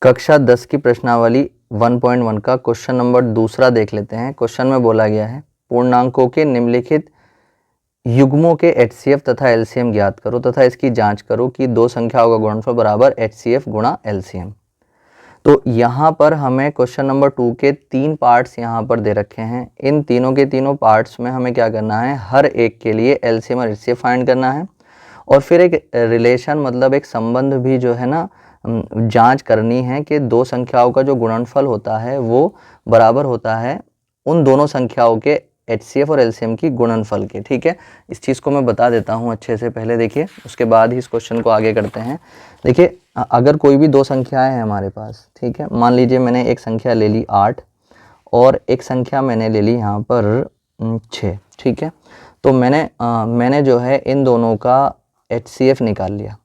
कक्षा 10 की प्रश्नावली 1.1 का क्वेश्चन नंबर दूसरा देख लेते हैं। क्वेश्चन में बोला गया है पूर्णांकों के निम्नलिखित युग्मों के HCF तथा LCM ज्ञात करो तथा इसकी जांच करो कि दो संख्याओं का गुणनफल बराबर HCF गुणा LCM। तो यहाँ पर हमें क्वेश्चन नंबर 2 के 3 पार्ट्स यहाँ पर दे रखे हैं। इन तीनों के तीनों पार्ट्स में हमें क्या करना है, हर एक के लिए LCM और HCF फाइंड करना है और फिर एक रिलेशन मतलब एक संबंध भी जो है ना जांच करनी है कि दो संख्याओं का जो गुणनफल होता है वो बराबर होता है उन दोनों संख्याओं के HCF और LCM की गुणनफल के। ठीक है, इस चीज़ को मैं बता देता हूँ अच्छे से पहले, देखिए उसके बाद ही इस क्वेश्चन को आगे करते हैं। देखिए अगर कोई भी दो संख्याएं हैं हमारे पास, ठीक है, मान लीजिए मैंने एक संख्या ले ली 8 और एक संख्या मैंने ले ली यहाँ पर 6। ठीक है, तो मैंने जो है इन दोनों का HCF निकाल लिया।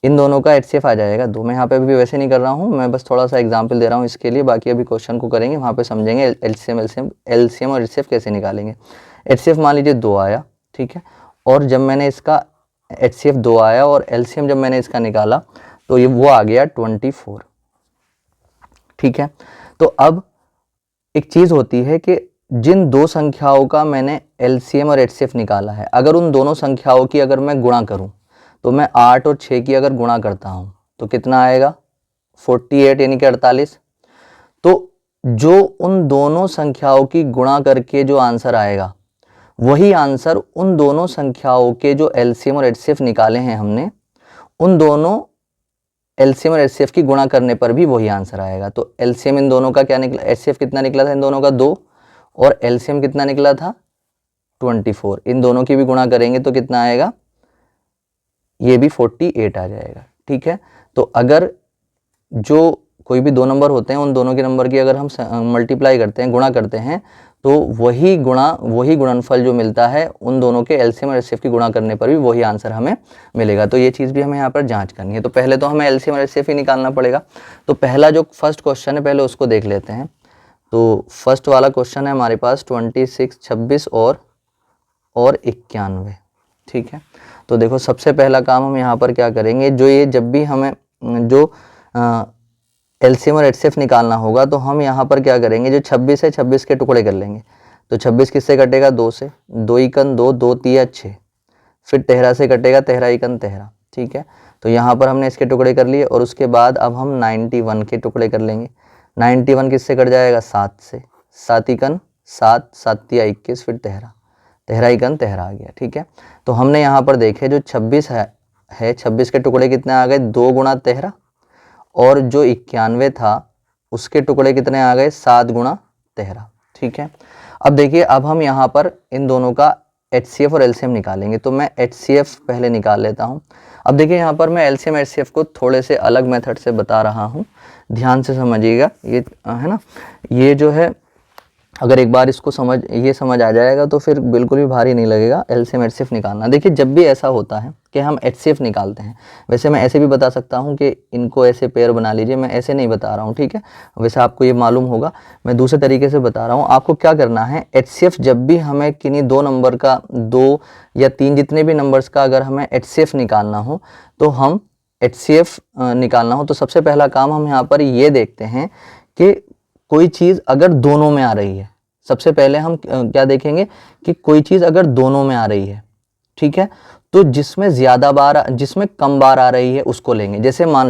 इन दोनों का HCF आ जाएगा 2। मैं यहाँ पे भी वैसे नहीं कर रहा हूँ, मैं बस थोड़ा सा एग्जांपल दे रहा हूँ इसके लिए, बाकी अभी क्वेश्चन को करेंगे वहाँ पे समझेंगे LCM और HCF कैसे निकालेंगे। HCF मान लीजिए 2 आया, ठीक है, और जब मैंने इसका HCF 2 आया और LCM जब मैंने इसका निकाला तो ये वो आ गया 24। ठीक है, तो अब एक चीज़ होती है कि जिन दो संख्याओं का मैंने LCM और HCF निकाला है, अगर उन दोनों संख्याओं की अगर मैं गुणा करूं तो मैं 8 और 6 की अगर गुणा करता हूं तो कितना आएगा 48 यानी कि 48। तो जो उन दोनों संख्याओं की गुणा करके जो आंसर आएगा वही आंसर उन दोनों संख्याओं के जो LCM और HCF निकाले हैं हमने, उन दोनों LCM और HCF की गुणा करने पर भी वही आंसर आएगा। तो LCM इन दोनों का क्या निकला, HCF कितना निकला था इन दोनों का 2 और LCM कितना निकला था 24। इन दोनों की भी गुणा करेंगे तो कितना आएगा, ये भी 48 आ जाएगा। ठीक है, तो अगर जो कोई भी दो नंबर होते हैं उन दोनों के नंबर की अगर हम मल्टीप्लाई करते हैं, गुणा करते हैं, तो वही गुणनफल जो मिलता है उन दोनों के LCM और HCF की गुणा करने पर भी वही आंसर हमें मिलेगा। तो ये चीज़ भी हमें यहाँ पर जांच करनी है। तो पहले तो हमें LCM और HCF ही निकालना पड़ेगा। तो पहला जो फर्स्ट क्वेश्चन है पहले उसको देख लेते हैं। तो फर्स्ट वाला क्वेश्चन है हमारे पास 26, 26 और 91। ठीक है, तो देखो सबसे पहला काम हम यहाँ पर क्या करेंगे, जो ये जब भी हमें जो LCM और HCF निकालना होगा तो हम यहाँ पर क्या करेंगे, जो 26 है 26 के टुकड़े कर लेंगे। तो 26 किससे कटेगा 2 से, 2 इकन 2, 2 तिया 6, फिर 13 से कटेगा 13 इकन 13। ठीक है, तो यहाँ पर हमने इसके टुकड़े कर लिए और उसके बाद अब हम 91 के टुकड़े कर लेंगे। 91 किससे कट जाएगा 7 से, 7 इकन 7, 7 तिया 21, फिर 13, 13 इकन 13 आ गया। ठीक है, तो हमने यहाँ पर देखे जो 26 है 26 के टुकड़े कितने आ गए 2 गुणा 13 और जो 91 था उसके टुकड़े कितने आ गए 7 गुणा 13। ठीक है, अब देखिए अब हम यहाँ पर इन दोनों का HCF और LCM निकालेंगे। तो मैं HCF पहले निकाल लेता हूँ। अब देखिए यहाँ पर मैं LCM HCF को थोड़े से अलग मेथड से बता रहा हूँ, ध्यान से समझिएगा। ये है ना, ये जो है अगर एक बार इसको समझ आ जाएगा तो फिर बिल्कुल भी भारी नहीं लगेगा LCM HCF निकालना। देखिए जब भी ऐसा होता है कि हम HCF निकालते हैं, वैसे मैं ऐसे भी बता सकता हूं कि इनको ऐसे पेयर बना लीजिए, मैं ऐसे नहीं बता रहा हूं। ठीक है, वैसे आपको ये मालूम होगा, मैं दूसरे तरीके से बता रहा हूं। आपको क्या करना है, HCF जब भी हमें किन्हीं दो नंबर का, 2 या 3 जितने भी नंबर्स का अगर हमें HCF निकालना हो तो हम HCF निकालना हो तो सबसे पहला काम हम यहाँ पर ये देखते हैं कि कोई चीज़ अगर दोनों में आ रही है। सबसे पहले हम क्या देखेंगे कि कोई चीज़ अगर दोनों में आ रही है, ठीक है, तो जिसमें कम बार आ रही है उसको लेंगे। जैसे मान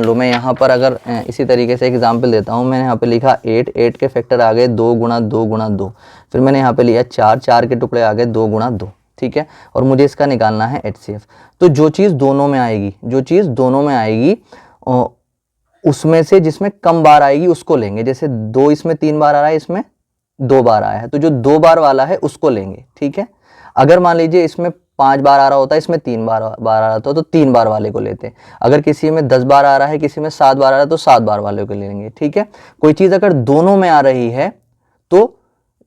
लो मैं यहाँ पर अगर इसी तरीके से एग्जांपल देता हूँ। मैंने यहाँ पे लिखा 8 के फैक्टर आ गए 2 गुणा 2 गुणा 2, फिर मैंने यहाँ पे लिया 4 के टुकड़े आ गए 2 गुणा 2। ठीक है, और मुझे इसका निकालना है HCF। तो जो चीज़ दोनों में आएगी उसमें से जिसमें कम बार आएगी उसको लेंगे। जैसे 2 इसमें 3 बार आ रहा है, इसमें 2 बार आया है, तो जो 2 बार वाला है उसको लेंगे। ठीक है, अगर मान लीजिए इसमें 5 बार आ रहा होता है, इसमें 3 बार आ रहा होता तो 3 बार वाले को लेते हैं। अगर किसी में 10 बार आ रहा है, किसी में 7 बार आ रहा है तो 7 बार वाले को लेंगे। ठीक है, कोई चीज़ अगर दोनों में आ रही है तो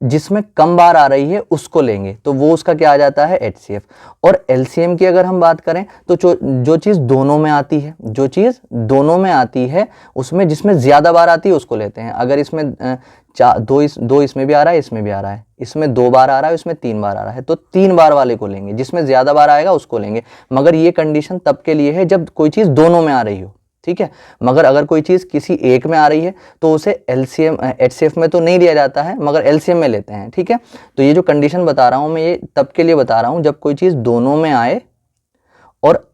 जिसमें कम बार आ रही है उसको लेंगे, तो वो उसका क्या आ जाता है HCF। और LCM की अगर हम बात करें तो जो चीज़ दोनों में आती है उसमें जिसमें ज़्यादा बार आती है उसको लेते हैं। अगर इसमें 2 इसमें भी आ रहा है, इसमें भी आ रहा है, इसमें 2 बार आ रहा है, इसमें 3 बार आ रहा है, तो 3 बार वाले को लेंगे। जिसमें ज़्यादा बार आएगा उसको लेंगे, मगर ये कंडीशन तब के लिए है जब कोई चीज़ दोनों में आ रही हो। ठीक है। मगर अगर कोई चीज़ किसी एक में आ रही है तो उसे एलसीएम एचसीएफ में तो नहीं लिया जाता है, मगर एलसीएम में लेते हैं, ठीक है। तो ये जो कंडीशन बता रहा हूँ मैं, ये तब के लिए बता रहा हूँ जब कोई चीज़ दोनों में आए और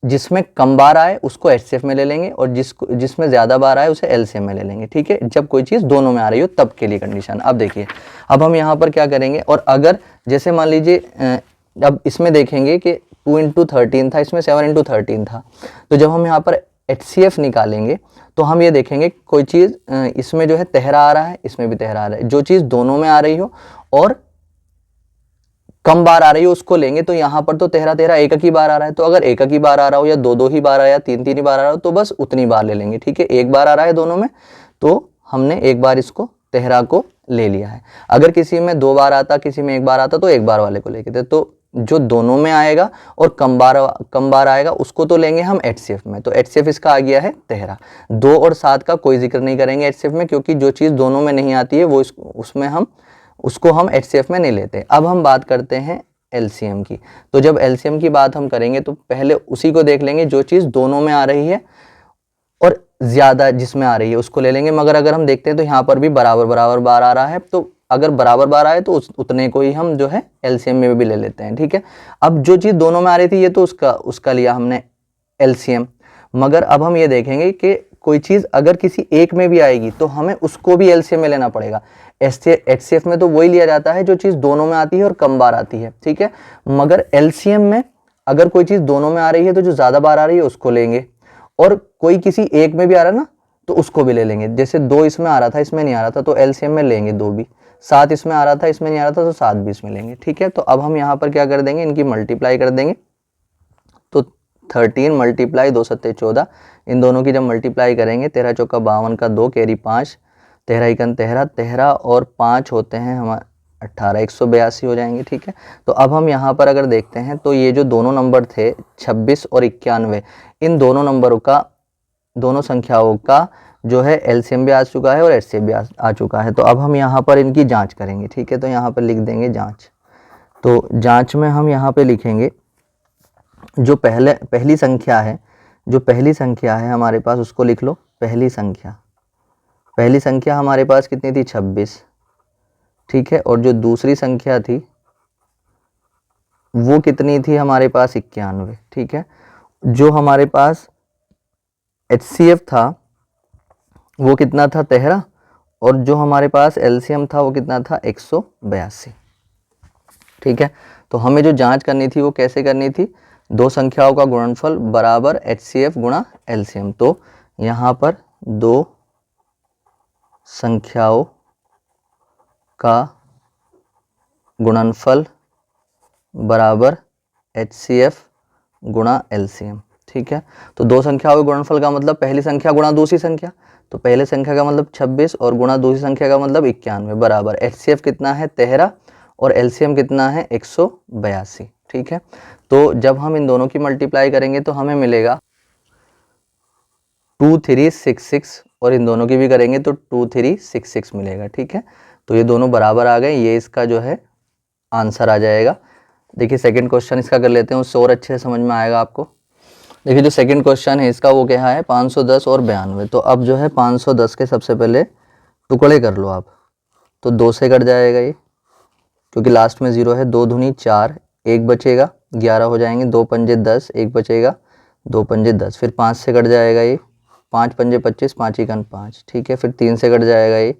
जिसमें कम बार आए उसको एचसीएफ में ले लेंगे, और जिसमें ज़्यादा बार आए उसे एलसीएम में ले लेंगे, ठीक है। जब कोई चीज़ दोनों में आ रही हो तब के लिए कंडीशन। अब देखिए, अब हम यहाँ पर क्या करेंगे, और अगर जैसे मान लीजिए अब इसमें देखेंगे कि 2 × 13 था, इसमें 7 × 13 था, तो जब हम यहाँ पर एचसीएफ निकालेंगे तो हम ये देखेंगे कोई चीज़ इसमें जो है तिहरा आ रहा है, इसमें भी तिहरा आ रहा है। जो चीज़ दोनों में आ रही हो और कम बार आ रही हो उसको लेंगे। तो यहाँ पर तो तिहरा तिहरा एक ही बार आ रहा है, तो अगर एक ही बार आ रहा हो या दो ही बार आया, तीन ही बार आ रहा हो, तो बस उतनी बार ले लेंगे, ठीक है। एक बार आ रहा है दोनों में तो हमने एक बार इसको तिहरा को ले लिया है। अगर किसी में 2 बार आता, किसी में 1 बार आता, तो 1 बार वाले को लेके थे। तो जो दोनों में आएगा और कम बार आएगा उसको तो लेंगे हम एचसीएफ में। तो एचसीएफ इसका आ गया है तिहरा। 2 और 7 का कोई जिक्र नहीं करेंगे एचसीएफ में, क्योंकि जो चीज़ दोनों में नहीं आती है वो उसको हम एचसीएफ में नहीं लेते। अब हम बात करते हैं एलसीएम की। तो जब एलसीएम की बात हम करेंगे तो पहले उसी को देख लेंगे जो चीज़ दोनों में आ रही है और ज़्यादा जिसमें आ रही है उसको ले लेंगे। मगर अगर हम देखते हैं तो यहाँ पर भी बराबर बार आ रहा है, तो अगर बराबर बार आए तो उतने को ही हम जो है एलसीएम में भी ले लेते हैं, ठीक है। अब जो चीज़ दोनों में आ रही थी ये तो उसका लिया हमने एलसीएम। मगर अब हम ये देखेंगे कि कोई चीज़ अगर किसी एक में भी आएगी तो हमें उसको भी एलसीएम में लेना पड़ेगा। एचसीएफ में तो वही लिया जाता है जो चीज़ दोनों में आती है और कम बार आती है, ठीक है। मगर एलसीएम में अगर कोई चीज़ दोनों में आ रही है तो जो ज़्यादा बार आ रही है उसको लेंगे, और कोई किसी एक में भी आ रहा है ना तो उसको भी ले लेंगे। जैसे 2 इसमें आ रहा था, इसमें नहीं आ रहा था, तो एलसीएम में लेंगे 2 भी। 7 इसमें आ रहा था, इसमें नहीं आ रहा था, तो 7 भी इसमें लेंगे, ठीक है। तो अब हम यहाँ पर क्या कर देंगे, इनकी मल्टीप्लाई कर देंगे। तो 13 × 2 = 14, इन दोनों की जब मल्टीप्लाई करेंगे, 13 × 4 = 52 का 2 कैरी 5, 13 × 1 = 13 और 5 होते हैं हमारे 18, 182 हो जाएंगे, ठीक है। तो अब हम यहाँ पर अगर देखते हैं तो ये जो दोनों नंबर थे 26 और 91, इन दोनों संख्याओं का जो है एलसीएम भी आ चुका है और एचसीएफ भी आ चुका है। तो अब हम यहाँ पर इनकी जांच करेंगे, ठीक है। तो यहाँ पर लिख देंगे जांच। तो जांच में हम यहाँ पे लिखेंगे जो पहली संख्या है हमारे पास उसको लिख लो। पहली संख्या हमारे पास कितनी थी, 26, ठीक है। और जो दूसरी संख्या थी वो कितनी थी हमारे पास, 91, ठीक है। जो हमारे पास एचसीएफ था वो कितना था, तिहरा, और जो हमारे पास एलसीएम था वो कितना था, 182, ठीक है। तो हमें जो जांच करनी थी वो कैसे करनी थी, 2 संख्याओं का गुणनफल बराबर एचसीएफ गुणा एलसीएम। तो यहाँ पर 2 संख्याओं का गुणनफल बराबर एचसीएफ गुणा एलसीएम, ठीक है। तो 2 संख्याओं के गुणनफल का मतलब पहली संख्या गुणा दूसरी संख्या, तो पहले संख्या का मतलब 26 और गुणा दूसरी संख्या का मतलब 91 बराबर एचसीएफ कितना है, 13, और एलसीएम कितना है, 182, ठीक है। तो जब हम इन दोनों की मल्टीप्लाई करेंगे तो हमें मिलेगा 2366, और इन दोनों की भी करेंगे तो 2366 मिलेगा, ठीक है। तो ये दोनों बराबर आ गए, ये इसका जो है आंसर आ जाएगा। देखिए सेकंड क्वेश्चन इसका कर लेते हैं, उससे और अच्छे से समझ में आएगा आपको। देखिए जो सेकंड क्वेश्चन है इसका वो क्या है, 510 और 92। तो अब जो है 510 के सबसे पहले टुकड़े कर लो आप। तो 2 से कट जाएगा ये, क्योंकि लास्ट में 0 है। 2 दूनी 4, 1 बचेगा, 11 हो जाएंगे। 2 पंजे 10, 1 बचेगा, 2 पंजे 10। फिर 5 से कट जाएगा ये, 5 पंजे 25, 5 इकन 5, ठीक है। फिर 3 से कट जाएगा ये,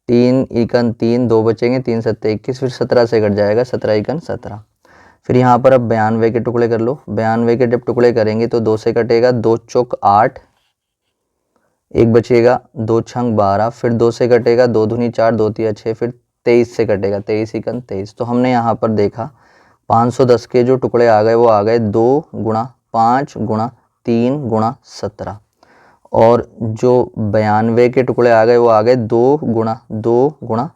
3 इकन 3, 2 बचेंगे, 3 सत्ते 21। फिर 17 से कट जाएगा, 17 इकन 17। फिर यहाँ पर अब 92 के टुकड़े कर लो। 92 के जब टुकड़े करेंगे तो 2 से कटेगा, 2 चौक 8, 1 बचेगा, 2 छंग 12। फिर 2 से कटेगा, 2 दूनी 4, 2 तिया 6। फिर 23 से कटेगा, 23 इकन 23। तो हमने यहाँ पर देखा 510 के जो टुकड़े आ गए वो आ गए 2 गुणा 5 गुणा 3 गुणा 17, और जो 92 के टुकड़े आ गए वो आ गए 2 गुणा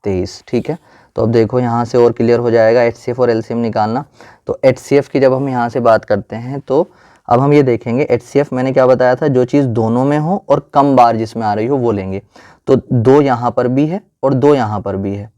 23, ठीक है। तो अब देखो यहाँ से और क्लियर हो जाएगा एचसीएफ और एलसीएम निकालना। तो एचसीएफ की जब हम यहाँ से बात करते हैं तो अब हम ये देखेंगे एचसीएफ मैंने क्या बताया था, जो चीज़ दोनों में हो और कम बार जिसमें आ रही हो वो लेंगे। तो 2 यहाँ पर भी है और 2 यहाँ पर भी है,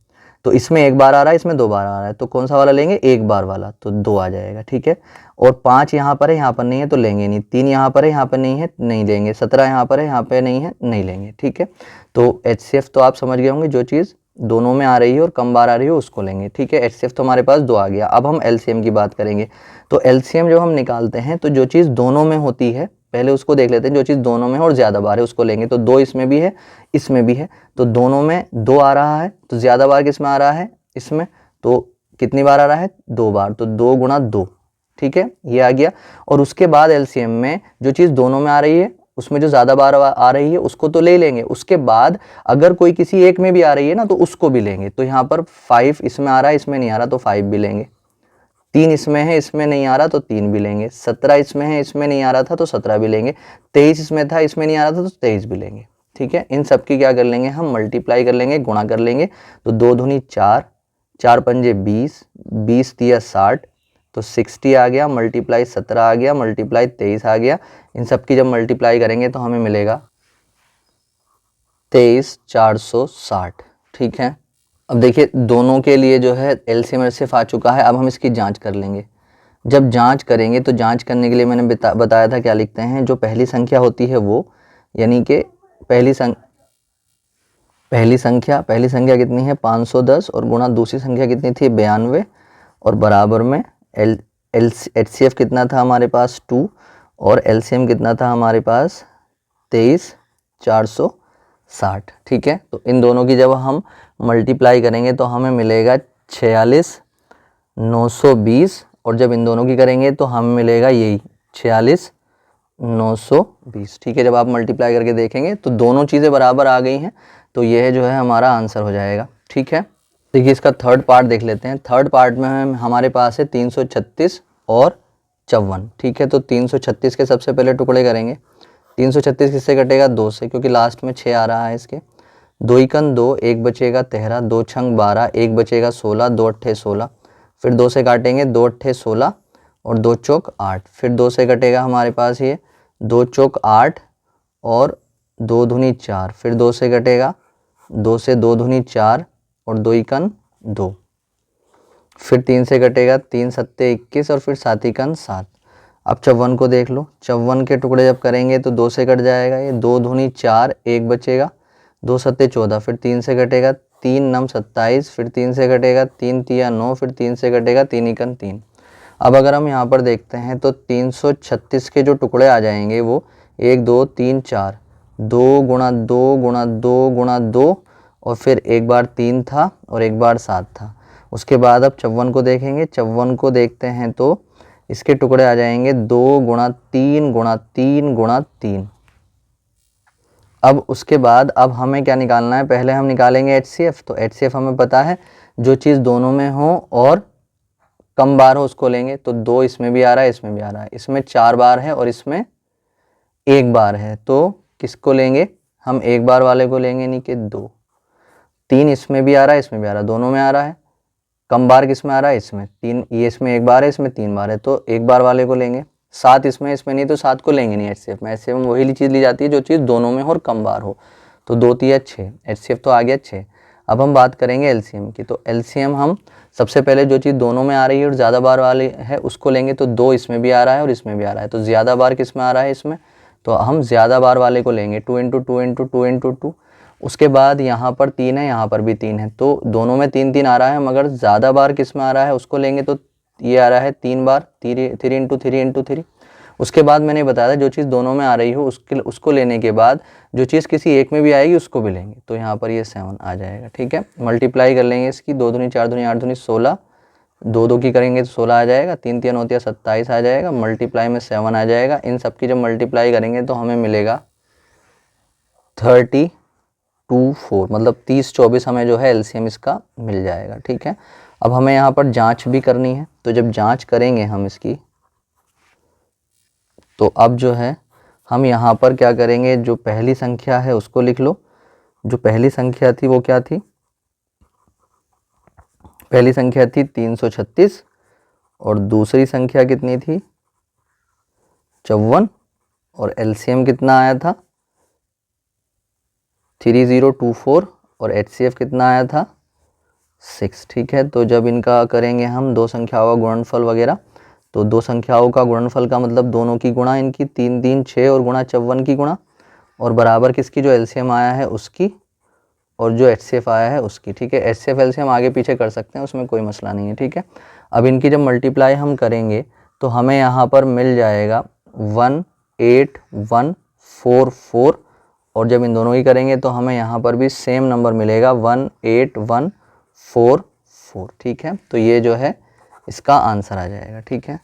तो इसमें एक बार आ रहा है, इसमें 2 बार आ रहा है, तो कौन सा वाला लेंगे, एक बार वाला, तो 2 आ जाएगा। ठीक है, और 5 यहाँ पर है, यहाँ पर नहीं है तो लेंगे नहीं। 3 यहाँ पर है, यहाँ पर नहीं है, नहीं लेंगे। 17 यहाँ पर है, यहाँ पे नहीं है, नहीं लेंगे। ठीक है, तो HCF तो आप समझ गए होंगे, जो चीज़ दोनों में आ रही है और कम बार आ रही है उसको लेंगे। ठीक है, HCF तो हमारे पास 2 आ गया। अब हम LCM की बात करेंगे। तो LCM जब हम निकालते हैं तो जो चीज़ दोनों में होती है पहले उसको देख लेते हैं, जो चीज़ दोनों में है और ज़्यादा बार है उसको लेंगे। तो 2 इसमें भी है, इसमें भी है, तो दोनों में 2 आ रहा है, तो ज़्यादा बार किस में आ रहा है, इसमें। तो कितनी बार आ रहा है, 2 बार, तो 2 गुणा 2। ठीक है, ये आ गया। और उसके बाद LCM में जो चीज़ दोनों में आ रही है उसमें जो ज़्यादा बार आ रही है उसको तो ले लेंगे। उसके बाद अगर कोई किसी एक में भी आ रही है ना तो उसको भी लेंगे। तो यहाँ पर 5 इसमें आ रहा है, इसमें नहीं आ रहा, तो 5 भी लेंगे। 3 इसमें है, इसमें नहीं आ रहा, तो 3 भी लेंगे। 17 इसमें है, इसमें नहीं आ रहा था, तो 17 भी लेंगे। 23 इसमें था, इसमें नहीं आ रहा था, तो 23 भी लेंगे। ठीक है, इन सब की क्या कर लेंगे, हम मल्टीप्लाई कर लेंगे, गुणा कर लेंगे। तो 2 दूनी 4, 4 पंजे 20, 20 तिया 60, तो 60 आ गया, मल्टीप्लाई 17 आ गया, मल्टीप्लाई 23 आ गया। इन सब की जब मल्टीप्लाई करेंगे तो हमें मिलेगा 23,460। ठीक है, अब देखिए दोनों के लिए जो है LCM सिर्फ आ चुका है। अब हम इसकी जांच कर लेंगे। जब जांच करेंगे तो जांच करने के लिए मैंने बताया था क्या लिखते हैं, जो पहली संख्या होती है वो, यानी कि पहली संख्या कितनी है 510, और गुणा दूसरी संख्या कितनी थी 92, और बराबर में HCF कितना था हमारे पास 2, और LCM कितना था हमारे पास 23,460। ठीक है, तो इन दोनों की जब हम मल्टीप्लाई करेंगे तो हमें मिलेगा 46,920, और जब इन दोनों की करेंगे तो हमें मिलेगा यही 46,920। ठीक है, जब आप मल्टीप्लाई करके देखेंगे तो दोनों चीज़ें बराबर आ गई हैं, तो यह जो है हमारा आंसर हो जाएगा। ठीक है, देखिए इसका थर्ड पार्ट देख लेते हैं। थर्ड पार्ट में हमारे पास है 336 और 54। ठीक है, तो 336 के सबसे पहले टुकड़े करेंगे। 336 किससे कटेगा, 2 से, क्योंकि लास्ट में 6 आ रहा है इसके। 2 एकन 2, 1 बचेगा 13, 2 छंग 12, 1 बचेगा 16, 2 अट्ठे 16। फिर 2 से काटेंगे, 2 अट्ठे 16 और 2 चौक 8। फिर 2 से कटेगा हमारे पास ये 2 चौक 8 और 2 दूनी 4। फिर 2 से कटेगा, 2 से 2 दूनी 4 और 2 एकन 2। फिर 3 से कटेगा, 3 सत्ते 21 और फिर 7 एकन 7। अब 54 को देख लो। 54 के टुकड़े जब करेंगे तो 2 से कट जाएगा ये, 2 दूनी 4, 1 बचेगा, 2 सत्ते 14। फिर 3 से कटेगा, 3 नम 27। फिर 3 से कटेगा, 3 तिया 9। फिर 3 से कटेगा, 3 एकन 3। अब अगर हम यहाँ पर देखते हैं तो 336 के जो टुकड़े आ जाएंगे वो 1 2 3 4, 2 गुणा 2 गुणा 2 गुणा 2, और फिर एक बार 3 था और एक बार 7 था। उसके बाद अब 54 को देखेंगे। 54 को देखते हैं तो इसके टुकड़े आ जाएंगे 2 गुणा 3 गुणा 3 गुणा 3। अब उसके बाद अब हमें क्या निकालना है, पहले हम निकालेंगे HCF। तो HCF हमें पता है, जो चीज़ दोनों में हो और कम बार हो उसको लेंगे। तो 2 इसमें भी आ रहा है, इसमें भी आ रहा है, इसमें 4 बार है और इसमें 1 बार है, तो किसको लेंगे, हम 1 बार वाले को लेंगे, नहीं कि 2। 3 इसमें भी आ रहा है, इसमें भी आ रहा है, दोनों में आ रहा है। कम बार किस में आ रहा है, इसमें 3, ये इसमें 1 बार है, इसमें 3 बार है, तो 1 बार वाले को लेंगे। 7 इसमें नहीं, तो 7 को लेंगे नहीं HCF में। HCF में वही चीज़ ली जाती है जो चीज़ दोनों में हो और कम बार हो। तो 2 तिया 6, HCF तो आ गया 6। अब हम बात करेंगे LCM की। तो LCM हम सबसे पहले जो चीज़ दोनों में आ रही है और ज़्यादा बार वाली है उसको लेंगे। तो 2 इसमें भी आ रहा है और इसमें भी आ रहा है, तो ज़्यादा बार किस में आ रहा है, इसमें, तो हम ज़्यादा बार वाले को लेंगे। 2 × 2 × 2 × 2। उसके बाद यहाँ पर 3 है, यहाँ पर भी 3 है, तो दोनों में 3 3 आ रहा है। मगर ज़्यादा बार किस में आ रहा है उसको लेंगे, तो ये आ रहा है 3 बार, 3 × 3 × 3। उसके बाद मैंने बताया था जो चीज़ दोनों में आ रही हो उसको लेने के बाद जो चीज़ किसी एक में भी आएगी उसको भी लेंगे। तो यहाँ पर ये 7 आ जाएगा। ठीक है, मल्टीप्लाई कर लेंगे इसकी। 2 दूनी 4 दूनी 8 दूनी 16, 2 2 की करेंगे तो 16 आ जाएगा, 3 3 9 27 आ जाएगा, मल्टीप्लाई में 7 आ जाएगा। इन सब की जब मल्टीप्लाई करेंगे तो हमें मिलेगा 3024, मतलब 30 24 हमें जो है LCM इसका मिल जाएगा। ठीक है, अब हमें यहाँ पर जांच भी करनी है। तो जब जांच करेंगे हम इसकी, तो अब जो है हम यहाँ पर क्या करेंगे, जो पहली संख्या है उसको लिख लो। जो पहली संख्या थी वो क्या थी, पहली संख्या थी 336 और दूसरी संख्या कितनी थी 54, और LCM कितना आया था 3024, और HCF कितना आया था 6। ठीक है, तो जब इनका करेंगे हम दो संख्याओं का गुणनफल वगैरह, तो दो संख्याओं का गुणनफल का मतलब दोनों की गुणा इनकी, 3 3 6 और गुणा 54 की गुणा, और बराबर किसकी, जो एलसीएम आया है उसकी, और जो एचसीएफ आया है उसकी। ठीक है, एचसीएफ एलसीएम आगे पीछे कर सकते हैं, उसमें कोई मसला नहीं है। ठीक है, अब इनकी जब मल्टीप्लाई हम करेंगे तो हमें यहाँ पर मिल जाएगा 18144, और जब इन दोनों की करेंगे तो हमें यहाँ पर भी सेम नंबर मिलेगा 18144। ठीक है, तो ये जो है इसका आंसर आ जाएगा। ठीक है।